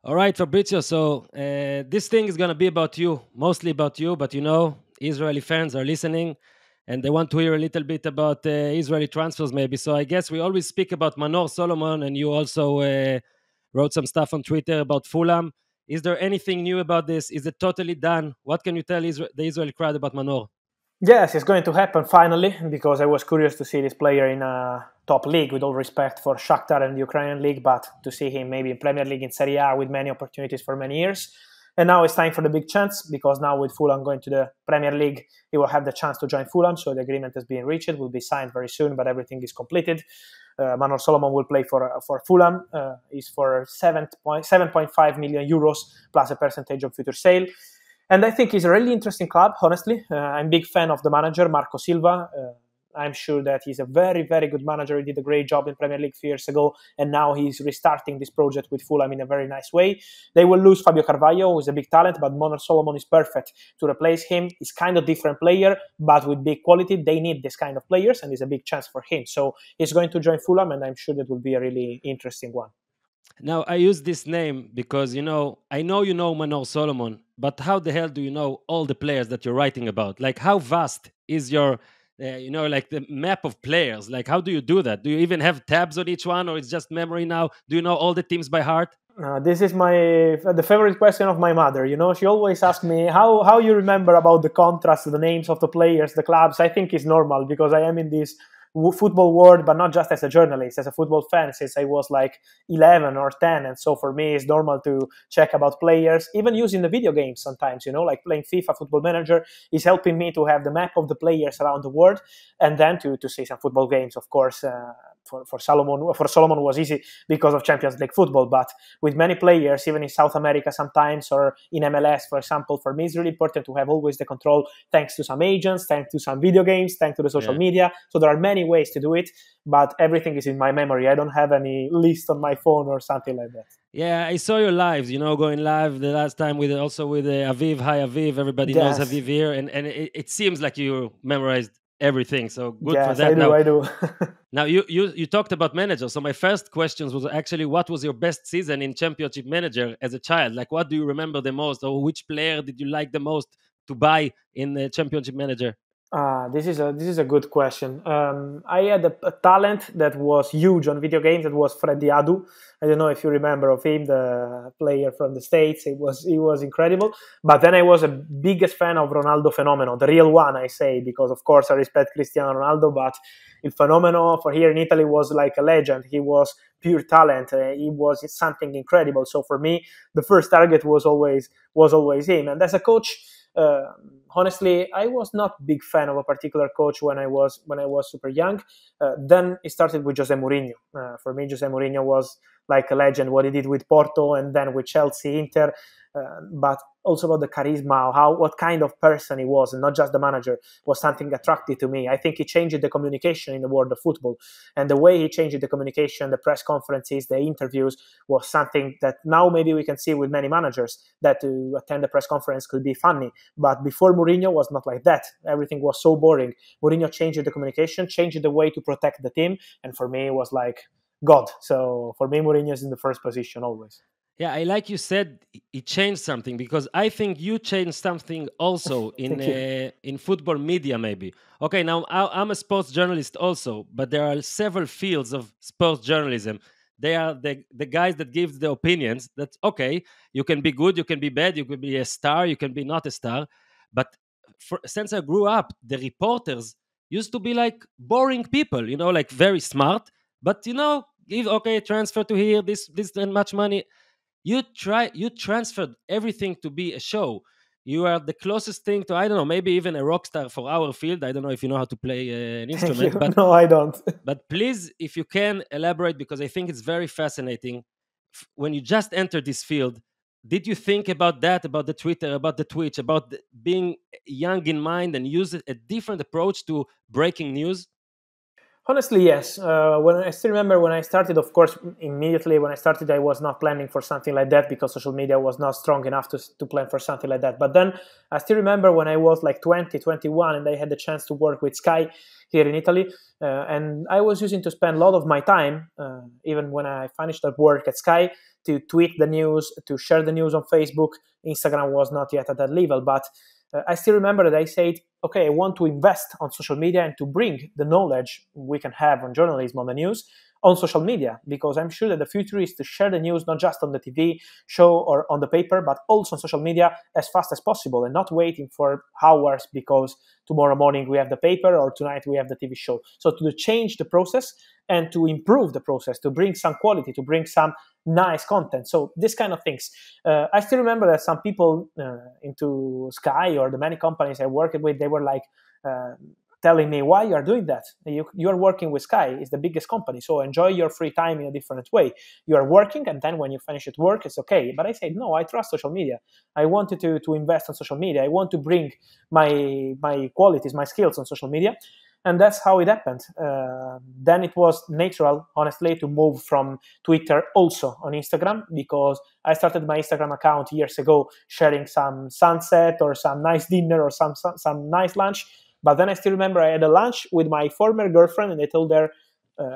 All right, Fabrizio. So this thing is going to be about you, mostly about you, but Israeli fans are listening and they want to hear a little bit about Israeli transfers, maybe. So I guess we always speak about Manor Solomon, and you also wrote some stuff on Twitter about Fulham. Is there anything new about this? Is it totally done? What can you tell the Israeli crowd about Manor? Yes, it's going to happen finally, because I was curious to see this player in a top league, with all respect for Shakhtar and the Ukrainian league, but to see him maybe in Premier League, in Serie A, with many opportunities for many years. And now it's time for the big chance, because now with Fulham going to the Premier League, he will have the chance to join Fulham. So the agreement has been reached. It will be signed very soon, but everything is completed. Manor Solomon will play for Fulham. He's for 7.5 million euros plus a percentage of future sale. And I think he's a really interesting club, honestly. I'm a big fan of the manager, Marco Silva. I'm sure that he's a very, very good manager. He did a great job in Premier League a few years ago, and now he's restarting this project with Fulham in a very nice way. They will lose Fabio Carvalho, who's a big talent, but Manor Solomon is perfect to replace him. He's kind of different player, but with big quality. They need this kind of players, and it's a big chance for him. So he's going to join Fulham, and I'm sure that will be a really interesting one. Now, I use this name because, I know you know Manor Solomon, but how the hell do you know all the players that you're writing about? Like, how vast is your, like the map of players? Like, how do you do that? Do you even have tabs on each one, or it's just memory now? Do you know all the teams by heart? This is the favorite question of my mother. She always asks me how you remember about the contrast, the names of the players, the clubs. I think it's normal, because I am in this football world, but not just as a journalist, as a football fan since I was like 11 or 10. And so for me, it's normal to check about players, even using the video games sometimes, like playing FIFA Football Manager is helping me to have the map of the players around the world, and then to see some football games, of course. For Solomon was easy because of Champions League football, but with many players, even in South America sometimes, or in MLS, for example, for me it's really important to have always the control, thanks to some agents, thanks to some video games, thanks to the social media. So there are many ways to do it, but everything is in my memory. I don't have any list on my phone or something like that. Yeah, I saw your lives, going live the last time with Aviv. Hi, Aviv. Everybody knows Aviv here, and it seems like you memorized everything. So good for that. I do. Now, you talked about managers. So my first questions was actually, what was your best season in Championship Manager as a child? Like, what do you remember the most, or which player did you like the most to buy in the Championship Manager? This is a good question. I had a talent that was huge on video games. That was Freddy Adu. I don't know if you remember of him, the player from the States. He was incredible. But then I was a biggest fan of Ronaldo Fenomeno, the real one, I say, because of course I respect Cristiano Ronaldo, but Il Fenomeno for here in Italy was like a legend. He was pure talent. He was something incredible. So for me, the first target was always him. And as a coach, honestly, I was not a big fan of a particular coach when I was super young. Then it started with Jose Mourinho. For me, Jose Mourinho was like a legend. What he did with Porto and then with Chelsea, Inter, but also about the charisma, what kind of person he was, and not just the manager, was something attractive to me. I think he changed the communication in the world of football, and the way he changed the communication, the press conferences, the interviews, was something that now maybe we can see with many managers, that to attend the press conference could be funny. But before Mourinho was not like that. Everything was so boring. Mourinho changed the communication, changed the way to protect the team, and for me it was like God. So for me, Mourinho is in the first position always. Yeah, I like you said, he changed something, because I think you changed something also in football media, maybe. Okay, now I'm a sports journalist also, but there are several fields of sports journalism. They are the guys that give the opinions. That okay, you can be good, you can be bad, you can be a star, you can be not a star. But since I grew up, the reporters used to be like boring people, like very smart, but give transfer to here, this and much money. You transferred everything to be a show. You are the closest thing to, I don't know, maybe even a rock star for our field. I don't know if you know how to play an instrument. But, no, I don't. But please, if you can, elaborate, because I think it's very fascinating. When you just entered this field, did you think about that, about the Twitter, about the Twitch, about being young in mind and use a different approach to breaking news? Honestly, yes. When I still remember when I started, of course, immediately when I started, I was not planning for something like that because social media was not strong enough to plan for something like that. But then I still remember when I was like 20, 21, and I had the chance to work with Sky here in Italy. And I was using to spend a lot of my time, even when I finished at work at Sky, to tweet the news, to share the news on Facebook. Instagram was not yet at that level, but I still remember that I said, okay, I want to invest on social media and to bring the knowledge we can have on journalism, on the news, on social media, because I'm sure that the future is to share the news not just on the TV show or on the paper, but also on social media as fast as possible and not waiting for hours because tomorrow morning we have the paper or tonight we have the TV show. So to change the process and to improve the process, to bring some quality, to bring some nice content. So this kind of things. I still remember that some people into Sky or the many companies I worked with, they were like, telling me, why you are doing that? You are working with Sky, it's the biggest company, so enjoy your free time in a different way. You are working, and then when you finish at work, it's okay. But I said, no, I trust social media. I wanted to invest on social media. I want to bring my qualities, my skills on social media. And that's how it happened. Then it was natural, honestly, to move from Twitter also on Instagram, because I started my Instagram account years ago sharing some sunset or some nice dinner or some nice lunch. But then I still remember I had a lunch with my former girlfriend, and I told her,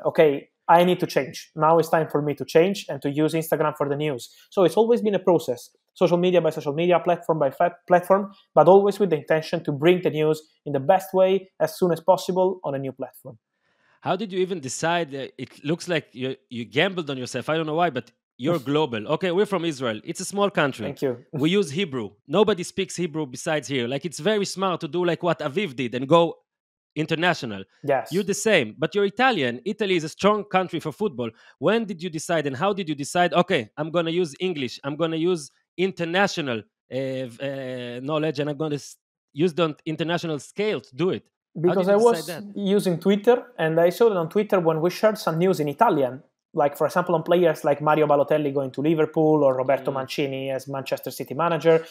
okay, I need to change. Now it's time for me to change and to use Instagram for the news. So it's always been a process, social media by social media, platform by platform, but always with the intention to bring the news in the best way as soon as possible on a new platform. How did you even decide? It looks like you gambled on yourself. I don't know why, but you're global. Okay, we're from Israel. It's a small country. Thank you. We use Hebrew. Nobody speaks Hebrew besides here. Like, it's very smart to do like what Aviv did and go international. Yes. You're the same, but you're Italian. Italy is a strong country for football. When did you decide, and how did you decide, okay, I'm going to use English, I'm going to use international knowledge, and I'm going to use the international scale to do it? Because I was using Twitter, and I saw that on Twitter when we shared some news in Italian, like, for example, on players like Mario Balotelli going to Liverpool or Roberto Mancini as Manchester City manager,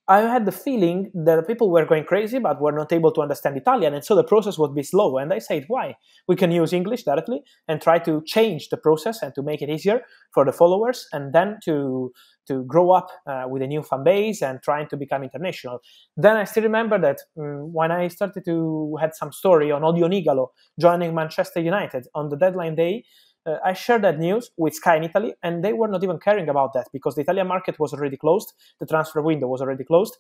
I had the feeling that people were going crazy but were not able to understand Italian, and so the process would be slow. And I said, why? We can use English directly and try to change the process and to make it easier for the followers, and then to grow up with a new fan base and trying to become international. Then I still remember that when I started to had some story on Odion joining Manchester United on the deadline day, I shared that news with Sky in Italy, and they were not even caring about that because the Italian market was already closed, the transfer window was already closed,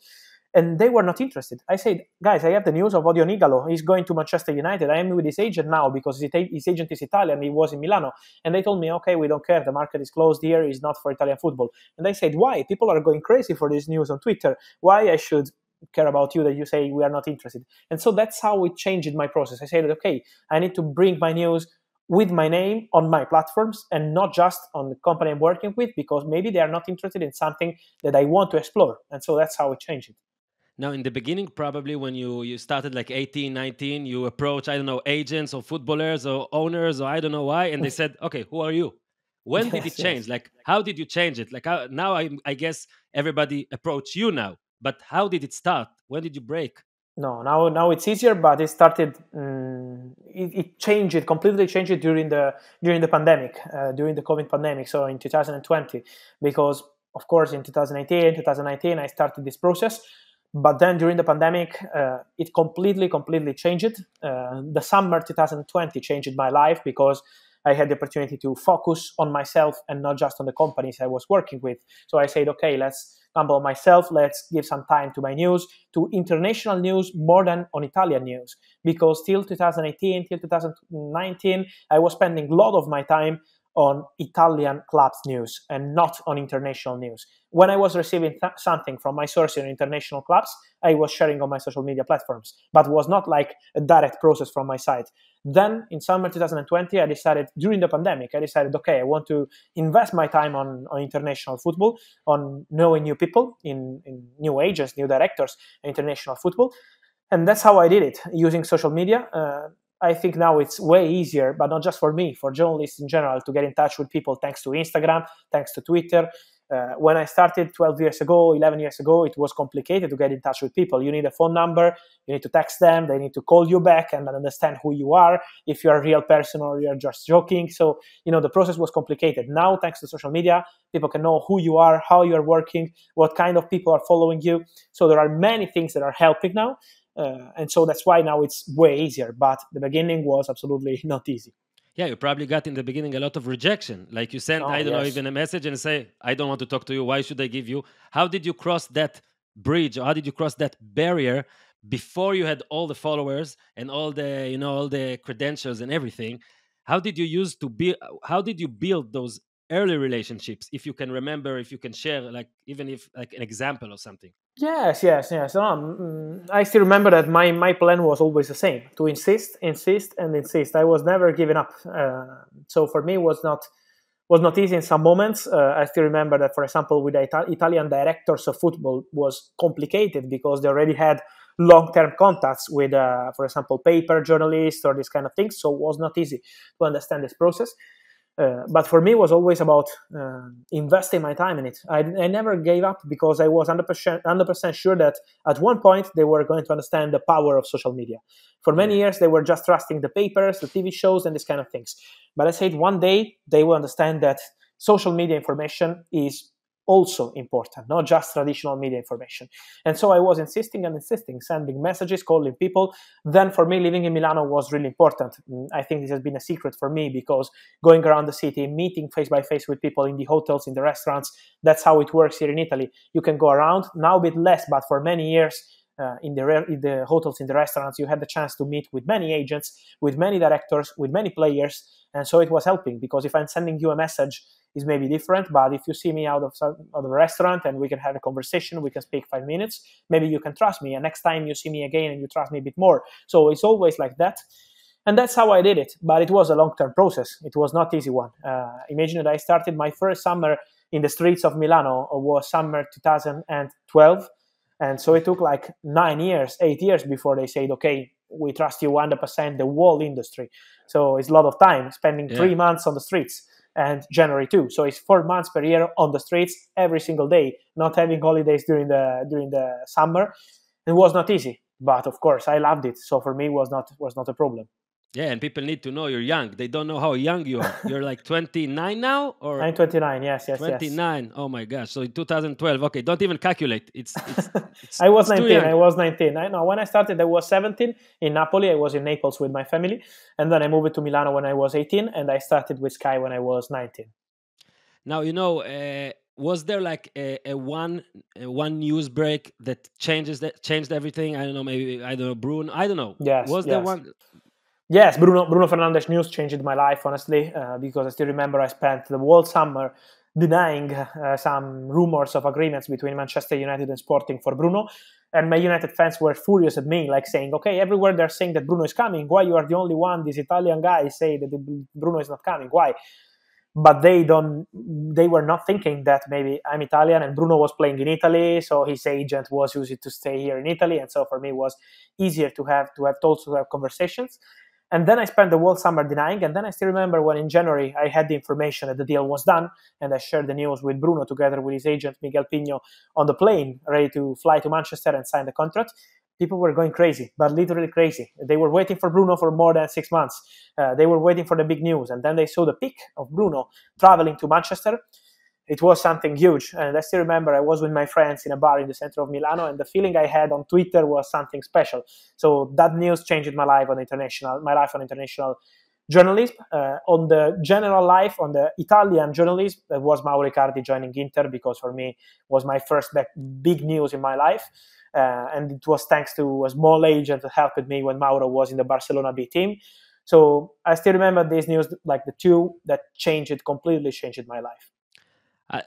and they were not interested. I said, guys, I have the news of Odion he's going to Manchester United. I am with his agent now because his agent is Italian, he was in Milano. And they told me, okay, we don't care, the market is closed here, it's not for Italian football. And I said, why? People are going crazy for this news on Twitter. Why I should care about you that you say we are not interested? And so that's how it changed my process. I said, okay, I need to bring my news with my name on my platforms and not just on the company I'm working with, because maybe they are not interested in something that I want to explore. And so that's how it changed it. Now, in the beginning, probably when you started like 18, 19, you approach, I don't know, agents or footballers or owners or I don't know why, and they said, okay, who are you? When did it change? Like, how did you change it? Like, now I guess everybody approach you now, but how did it start? When did you break? No, now it's easier, but it started. It changed. It completely changed during the pandemic, during the COVID pandemic. So in 2020, because of course in 2019, I started this process. But then during the pandemic, it completely changed. The summer 2020 changed my life because I had the opportunity to focus on myself and not just on the companies I was working with. So I said, okay, let's humble myself. Let's give some time to my news, to international news more than on Italian news. Because till 2018, till 2019, I was spending a lot of my time on Italian clubs news and not on international news. When I was receiving something from my source in international clubs, I was sharing on my social media platforms, but was not like a direct process from my side. Then in summer 2020, I decided, during the pandemic, okay, I want to invest my time on international football, on knowing new people, in new agents, new directors, in international football. And that's how I did it, using social media. I think now it's way easier, but not just for me, for journalists in general, to get in touch with people thanks to Instagram, thanks to Twitter. When I started 12 years ago, 11 years ago, it was complicated to get in touch with people. You need a phone number, you need to text them, they need to call you back and understand who you are, if you're a real person or you're just joking. So, the process was complicated. Now, thanks to social media, people can know who you are, how you're working, what kind of people are following you. So there are many things that are helping now. And so that's why now it's way easier. But the beginning was absolutely not easy. Yeah, you probably got in the beginning a lot of rejection. Like you sent, I don't know, even a message and say, I don't want to talk to you. Why should I give you? How did you cross that bridge? Or how did you cross that barrier before you had all the followers and all the, all the credentials and everything? How did you build those early relationships? If you can remember, if you can share, like even if like an example or something. Yes. I still remember that my plan was always the same: to insist. I was never giving up. So for me, it was not easy in some moments. I still remember that, for example, with the Italian directors of football was complicated because they already had long-term contacts with, for example, paper journalists or these kind of things. So it was not easy to understand this process. But for me, it was always about investing my time in it. I never gave up because I was 100% sure that at one point they were going to understand the power of social media. For many years, they were just trusting the papers, the TV shows, and these kind of things. But I said one day they will understand that social media information is also important, not just traditional media information. And so I was insisting, sending messages, calling people. Then for me, living in Milano was really important. I think this has been a secret for me because going around the city, meeting face by face with people in the hotels, in the restaurants, that's how it works here in Italy. You can go around, now a bit less, but for many years, in the hotels, in the restaurants, you had the chance to meet with many agents, with many directors, with many players. And so it was helping, because if I'm sending you a message, it's maybe different, but if you see me out of the restaurant and we can have a conversation, we can speak 5 minutes, maybe you can trust me, and next time you see me again and you trust me a bit more. So it's always like that. And that's how I did it. But it was a long-term process. It was not easy one. Imagine that I started my first summer in the streets of Milano, was summer 2012. And so it took like 9 years, 8 years before they said, okay, we trust you 100%, the whole industry. So it's a lot of time, spending 3 months on the streets, and January too. So it's 4 months per year on the streets every single day, not having holidays during the summer. It was not easy, but of course I loved it. So for me, it was not a problem. Yeah, and people need to know you're young. They don't know how young you are. You're like 29 now? Or I'm 29, yes. 29, yes. Oh my gosh. So in 2012, okay, don't even calculate. It's I was 19. I know when I started, I was 17 in Napoli. I was in Naples with my family. And then I moved to Milano when I was 18. And I started with Sky when I was 19. Now, was there like a one news break that changed everything? I don't know, maybe, I don't know, Bruno, I don't know. Yes. Was there one? Yes, Bruno Fernandes news changed my life, honestly, because I still remember I spent the whole summer denying some rumors of agreements between Manchester United and Sporting for Bruno. And my United fans were furious at me, like saying, okay, everywhere they're saying that Bruno is coming. Why you are the only one, these Italian guys, say that Bruno is not coming? Why? But they were not thinking that maybe I'm Italian and Bruno was playing in Italy, so his agent was used to stay here in Italy. And so for me, it was easier to have conversations. And then I spent the whole summer denying. And then I still remember when in January I had the information that the deal was done, and I shared the news with Bruno together with his agent Miguel Pino on the plane, ready to fly to Manchester and sign the contract. People were going crazy, but literally crazy. They were waiting for Bruno for more than 6 months. They were waiting for the big news. And then they saw the pic of Bruno traveling to Manchester. It was something huge. And I still remember I was with my friends in a bar in the center of Milano, and the feeling I had on Twitter was something special. So that news changed my life on international journalism. On the general life, on the Italian journalism, that was Mauro Icardi joining Inter, because for me was my first big news in my life. And it was thanks to a small agent that helped me when Mauro was in the Barcelona B team. So I still remember these news, like the two that completely changed my life.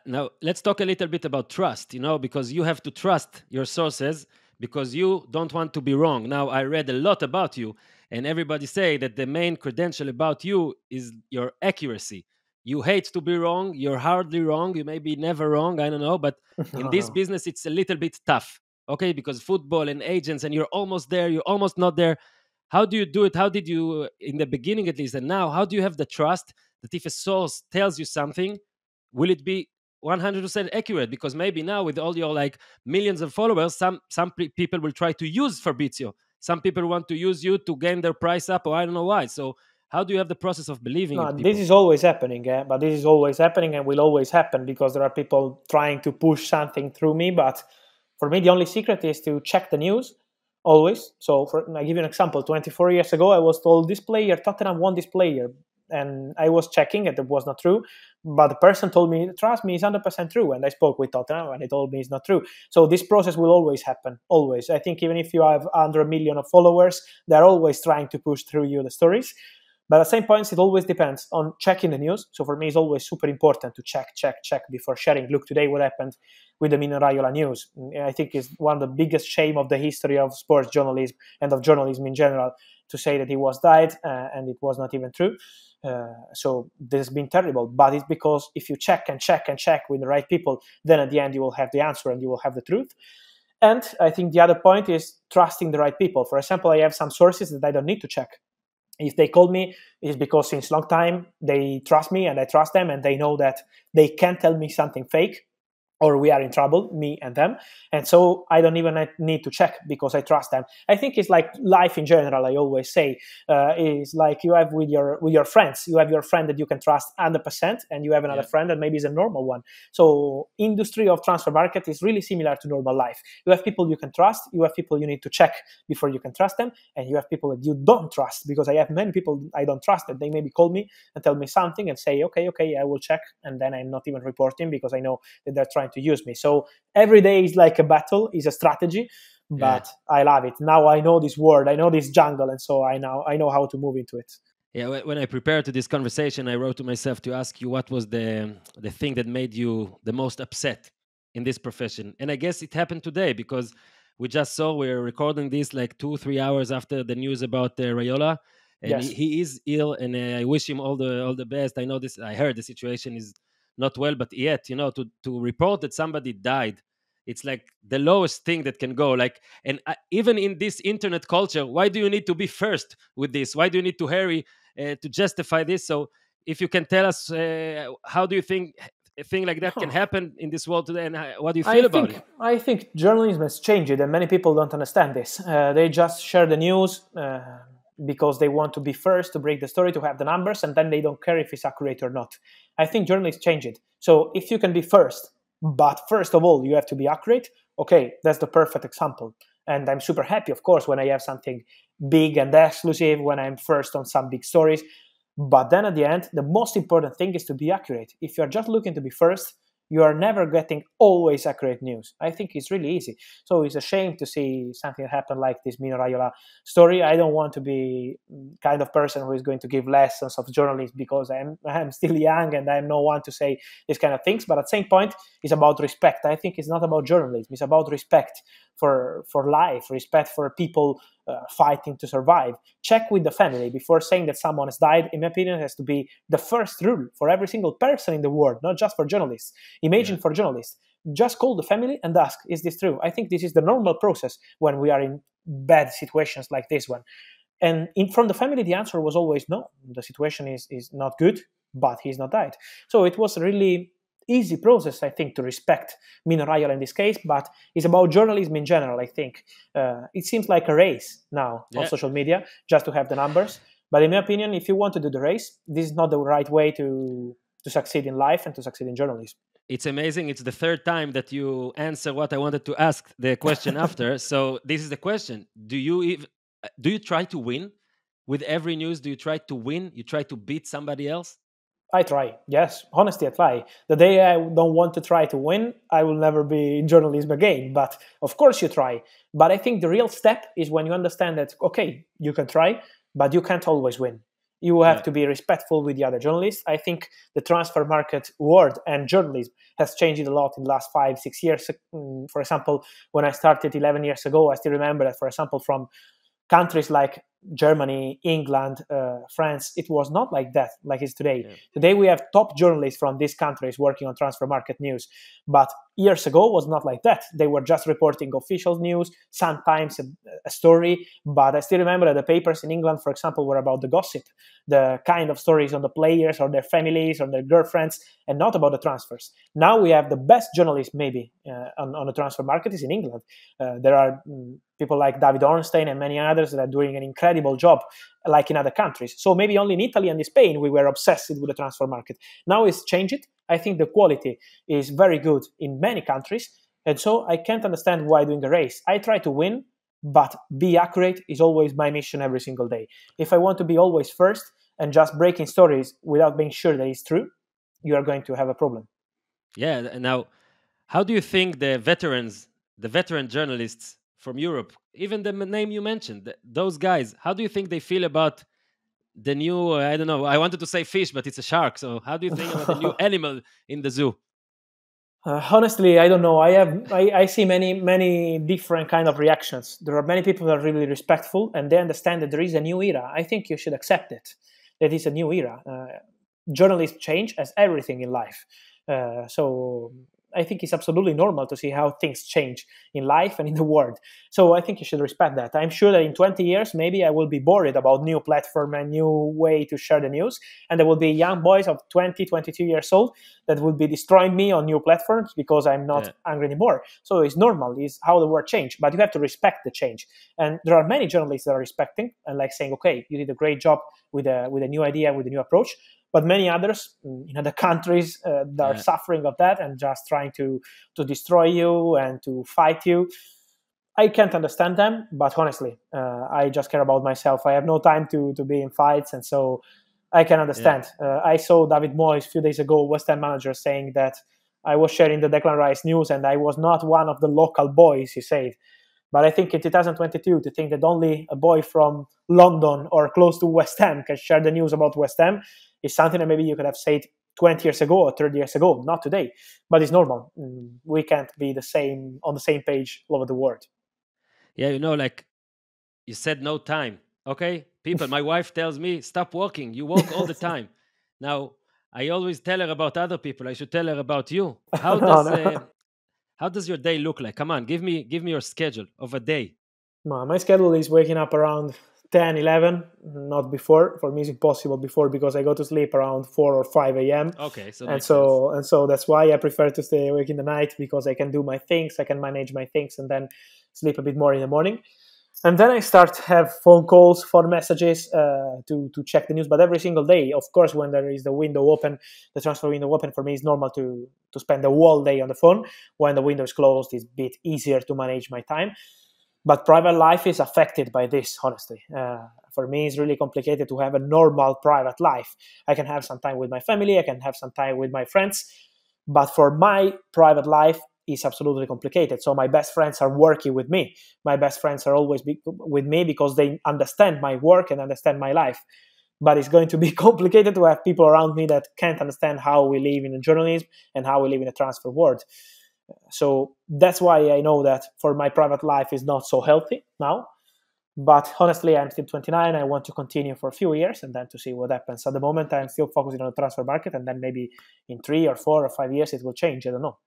Now, let's talk a little bit about trust, because you have to trust your sources, because you don't want to be wrong. Now, I read a lot about you, and everybody say that the main credential about you is your accuracy. You hate to be wrong. You're hardly wrong. You may be never wrong. I don't know. But in this business, it's a little bit tough, okay? Because football and agents, and you're almost there, you're almost not there. How do you do it? How did you, in the beginning at least, and now, how do you have the trust that if a source tells you something, will it be 100% accurate, because maybe now with all your like millions of followers, some people will try to use Fabrizio. Some people want to use you to gain their price up, or I don't know why. So how do you have the process of believing in people? This is always happening, but this is always happening and will always happen because there are people trying to push something through me. But for me, the only secret is to check the news always. So I give you an example. 24 years ago, I was told Tottenham won this player. And I was checking and it was not true. But the person told me, trust me, it's 100% true. And I spoke with Tottenham and he told me it's not true. So this process will always happen, always. I think even if you have under 1 million of followers, they're always trying to push through you the stories. But at the same point, it always depends on checking the news. So for me, it's always super important to check before sharing. Look, today what happened with the Raiola news. I think is one of the biggest shame of the history of sports journalism and of journalism in general, to say that he was died and it was not even true. So this has been terrible. But it's because if you check with the right people, then at the end you will have the answer and you will have the truth. And I think the other point is trusting the right people. For example, I have some sources that I don't need to check. If they call me, it's because since long time they trust me and I trust them, and they know that they can't tell me something fake or we are in trouble, me and them. And so I don't even need to check because I trust them. I think it's like life in general, I always say. It's like you have with your friends. You have your friend that you can trust 100%, and you have another friend that maybe is a normal one. So industry of transfer market is really similar to normal life. You have people you can trust. You have people you need to check before you can trust them. And you have people that you don't trust, because I have many people I don't trust that they maybe call me and tell me something and say, okay, I will check. And then I'm not even reporting because I know that they're trying to use me. So every day is like a battle, is a strategy, but I love it. Now I know this world, I know this jungle, and so I know how to move into it. Yeah, when I prepared to this conversation, I wrote to myself to ask you what was the thing that made you the most upset in this profession. And I guess it happened today, because we just saw, we're recording this like 2-3 hours after the news about Raiola, and he is ill, and I wish him all the best. I know this, I heard the situation is not well, but yet, to report that somebody died, it's like the lowest thing that can go. Like, and even in this internet culture, why do you need to be first with this? Why do you need to hurry to justify this? So if you can tell us, how do you think a thing like that can happen in this world today, and what do you feel about it? I think journalism has changed, and many people don't understand this. They just share the news because they want to be first to break the story, to have the numbers, and then they don't care if it's accurate or not. I think journalists change it. So if you can be first, but first of all, you have to be accurate, okay, that's the perfect example. And I'm super happy, of course, when I have something big and exclusive, when I'm first on some big stories. But then at the end, the most important thing is to be accurate. If you're just looking to be first, you are never getting always accurate news. I think it's really easy. So it's a shame to see something happen like this Manor Raiola story. I don't want to be kind of person who is going to give lessons of journalism, because I'm still young and I'm no one to say these kind of things. But at the same point, it's about respect. I think it's not about journalism. It's about respect for life, respect for people fighting to survive. Check with the family before saying that someone has died. In my opinion, it has to be the first rule for every single person in the world, not just for journalists. Imagine for journalists, just call the family and ask, is this true? I think this is the normal process when we are in bad situations like this one. And from the family, the answer was always no. The situation is not good, but he's not died. So it was really easy process, I think, to respect Manor Raiola in this case, but it's about journalism in general, I think. It seems like a race now on social media, just to have the numbers. But in my opinion, if you want to do the race, this is not the right way to succeed in life and to succeed in journalism. It's amazing. It's the third time that you answer what I wanted to ask the question after. So this is the question. Do you try to win? With every news, do you try to win? You try to beat somebody else? I try. Yes, honestly, I try. The day I don't want to try to win, I will never be in journalism again. But of course you try. But I think the real step is when you understand that, okay, you can try, but you can't always win. You have to be respectful with the other journalists. I think the transfer market world and journalism has changed a lot in the last 5-6 years. For example, when I started 11 years ago, I still remember that, for example, from countries like Germany, England, France, it was not like that, like it's today. Yeah. Today we have top journalists from these countries working on transfer market news. But years ago was not like that. They were just reporting official news, sometimes a story. But I still remember that the papers in England, for example, were about the gossip, the kind of stories on the players or their families or their girlfriends, and not about the transfers. Now we have the best journalists maybe on the transfer market is in England. There are people like David Ornstein and many others that are doing an incredible job, like in other countries. So maybe only in Italy and in Spain we were obsessed with the transfer market. Now it's changed. I think the quality is very good in many countries. And so I can't understand why doing a race. I try to win, but be accurate is always my mission every single day. If I want to be always first and just breaking stories without being sure that it's true, you are going to have a problem. Yeah. Now, how do you think the veteran journalists from Europe, even the name you mentioned, those guys, how do you think they feel about the new, I don't know, I wanted to say fish, but it's a shark. So how do you think about the new animal in the zoo? Honestly, I don't know. I see many different kind of reactions. There are many people that are really respectful and they understand that there is a new era. I think you should accept it. That is a new era. Journalists change as everything in life. So I think it's absolutely normal to see how things change in life and in the world. So I think you should respect that. I'm sure that in 20 years, maybe I will be worried about new platform and new way to share the news. And there will be young boys of 20, 22 years old that will be destroying me on new platforms because I'm not angry anymore. So it's normal. It's how the world changed. But you have to respect the change. And there are many journalists that are respecting and like saying, okay, you did a great job with a new idea, with a new approach. But many others in other countries that are suffering of that and just trying to destroy you and to fight you. I can't understand them, but honestly, I just care about myself. I have no time to be in fights, and so I can understand. I saw David Moyes a few days ago, West Ham manager, saying that I was sharing the Declan Rice news and I was not one of the local boys, he said. But I think in 2022, to think that only a boy from London or close to West Ham can share the news about West Ham is something that maybe you could have said 20 years ago or 30 years ago, not today. But it's normal. We can't be on the same page all over the world. Yeah, like you said, no time. Okay, people, my wife tells me, stop walking. You walk all the time. Now, I always tell her about other people. I should tell her about you. How does your day look like? Come on, give me your schedule of a day. My schedule is waking up around 10, 11, not before. For me, it's impossible before because I go to sleep around 4 or 5 a.m. Okay, so so that's why I prefer to stay awake in the night because I can do my things, I can manage my things, and then sleep a bit more in the morning. And then I start to have phone calls, phone messages to check the news. But every single day, of course, when there is the window open, the transfer window open, for me, it's normal to spend the whole day on the phone. When the window is closed, it's a bit easier to manage my time. But private life is affected by this, honestly. For me, it's really complicated to have a normal private life. I can have some time with my family. I can have some time with my friends. But for my private life, it's absolutely complicated. So my best friends are working with me. My best friends are always with me because they understand my work and understand my life. But it's going to be complicated to have people around me that can't understand how we live in journalism and how we live in the transfer world. So that's why I know that for my private life is not so healthy now. But honestly, I'm still 29. I want to continue for a few years and then to see what happens. At the moment, I'm still focusing on the transfer market. And then maybe in 3 or 4 or 5 years, it will change. I don't know.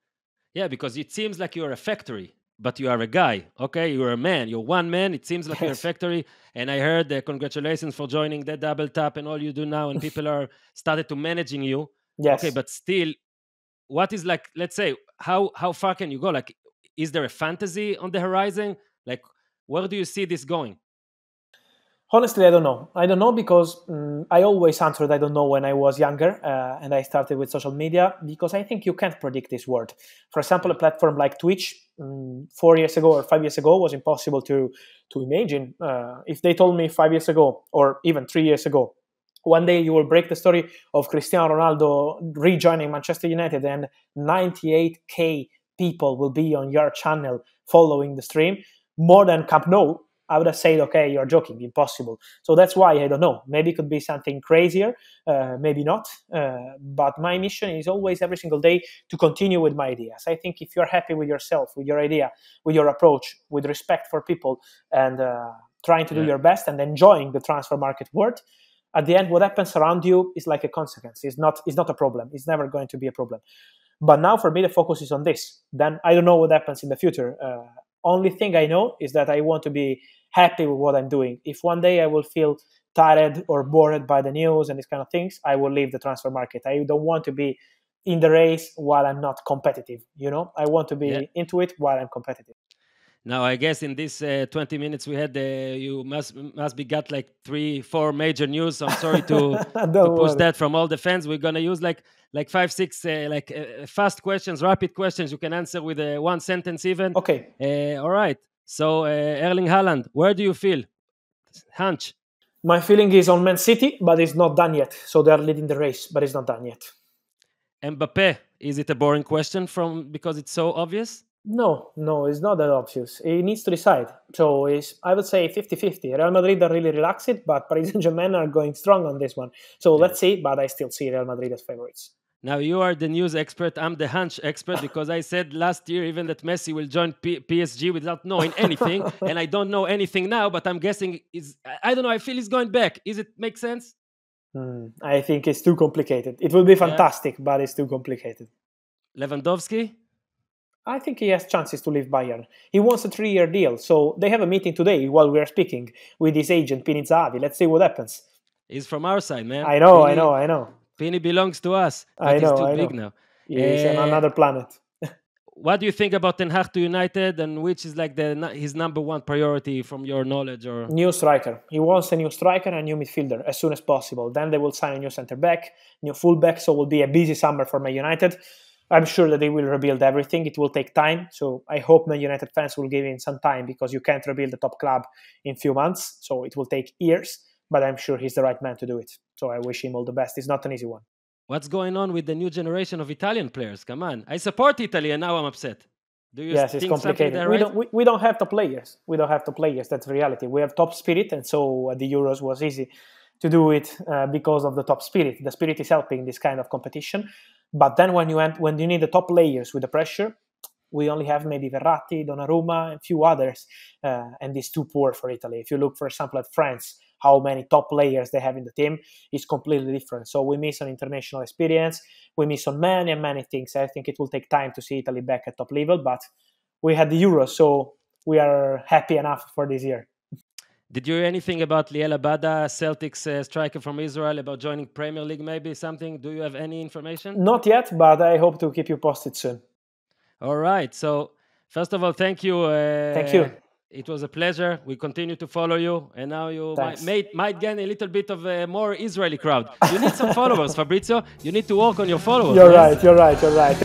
Yeah, because it seems like you're a factory, but you are a guy. Okay, you're a man. You're one man. It seems like you're a factory. And I heard congratulations for joining the double tap and all you do now. And people are started to managing you. Yes. Okay, but still, what is like, let's say, how far can you go? Like, is there a fantasy on the horizon? Like, where do you see this going? Honestly, I don't know. I don't know because I always answered I don't know when I was younger and I started with social media because I think you can't predict this world. For example, a platform like Twitch 4 years ago or 5 years ago was impossible to imagine. If they told me 5 years ago or even 3 years ago, one day you will break the story of Cristiano Ronaldo rejoining Manchester United and 98,000 people will be on your channel following the stream, more than Camp Nou, I would have said, okay, you're joking, impossible. So that's why I don't know. Maybe it could be something crazier, maybe not. But my mission is always every single day to continue with my ideas. I think if you're happy with yourself, with your idea, with your approach, with respect for people, and trying to do your best and enjoying the transfer market world, at the end, what happens around you is like a consequence. It's not a problem. It's never going to be a problem. But now for me, the focus is on this. Then I don't know what happens in the future. Only thing I know is that I want to be happy with what I'm doing. If one day I will feel tired or bored by the news and these kind of things, I will leave the transfer market. I don't want to be in the race while I'm not competitive. I want to be into it while I'm competitive. Now, I guess in this 20 minutes we had, you must be got like 3-4 major news. So I'm sorry to push that from all the fans. We're gonna use like 5-6 fast questions, rapid questions. You can answer with one sentence even. Okay. All right. So Erling Haaland, where do you feel? Hunch. My feeling is on Man City, but it's not done yet. So they're leading the race, but it's not done yet. Mbappe, is it a boring question because it's so obvious? No, it's not that obvious. He needs to decide. So I would say 50-50. Real Madrid are really relaxed, but Paris Saint-Germain are going strong on this one. So let's see, but I still see Real Madrid as favorites. Now, you are the news expert. I'm the hunch expert because I said last year even that Messi will join PSG without knowing anything. And I don't know anything now, but I'm guessing I don't know. I feel he's going back. Is it make sense? I think it's too complicated. It will be fantastic, but it's too complicated. Lewandowski? I think he has chances to leave Bayern. He wants a 3-year deal. So they have a meeting today while we are speaking with his agent, Pini Zahavi. Let's see what happens. He's from our side, man. I know. Pini belongs to us, but he's too big now. He's on another planet. What do you think about Ten Hag to United, and which is like his number one priority from your knowledge? Or new striker. He wants a new striker and a new midfielder as soon as possible. Then they will sign a new centre back, new fullback. So it will be a busy summer for Man United. I'm sure that they will rebuild everything. It will take time. So I hope Man United fans will give him some time because you can't rebuild the top club in few months. So it will take years, but I'm sure he's the right man to do it. So I wish him all the best. It's not an easy one. What's going on with the new generation of Italian players? Come on. I support Italy and now I'm upset. Yes, it's complicated. We don't have top players. That's the reality. We have top spirit, and so the Euros was easy to do it because of the top spirit. The spirit is helping this kind of competition. But then when you need the top players with the pressure, we only have maybe Verratti, Donnarumma, and a few others, and it's too poor for Italy. If you look, for example, at France, how many top players they have in the team is completely different. So we miss on international experience. We miss on many things. I think it will take time to see Italy back at top level, but we had the Euros, so we are happy enough for this year. Did you hear anything about Liel Abada, Celtics striker from Israel, about joining Premier League maybe, something? Do you have any information? Not yet, but I hope to keep you posted soon. All right. So, first of all, thank you. Thank you. It was a pleasure. We continue to follow you. And now you might gain a little bit of a more Israeli crowd. You need some followers, Fabrizio. You need to work on your followers. You're right.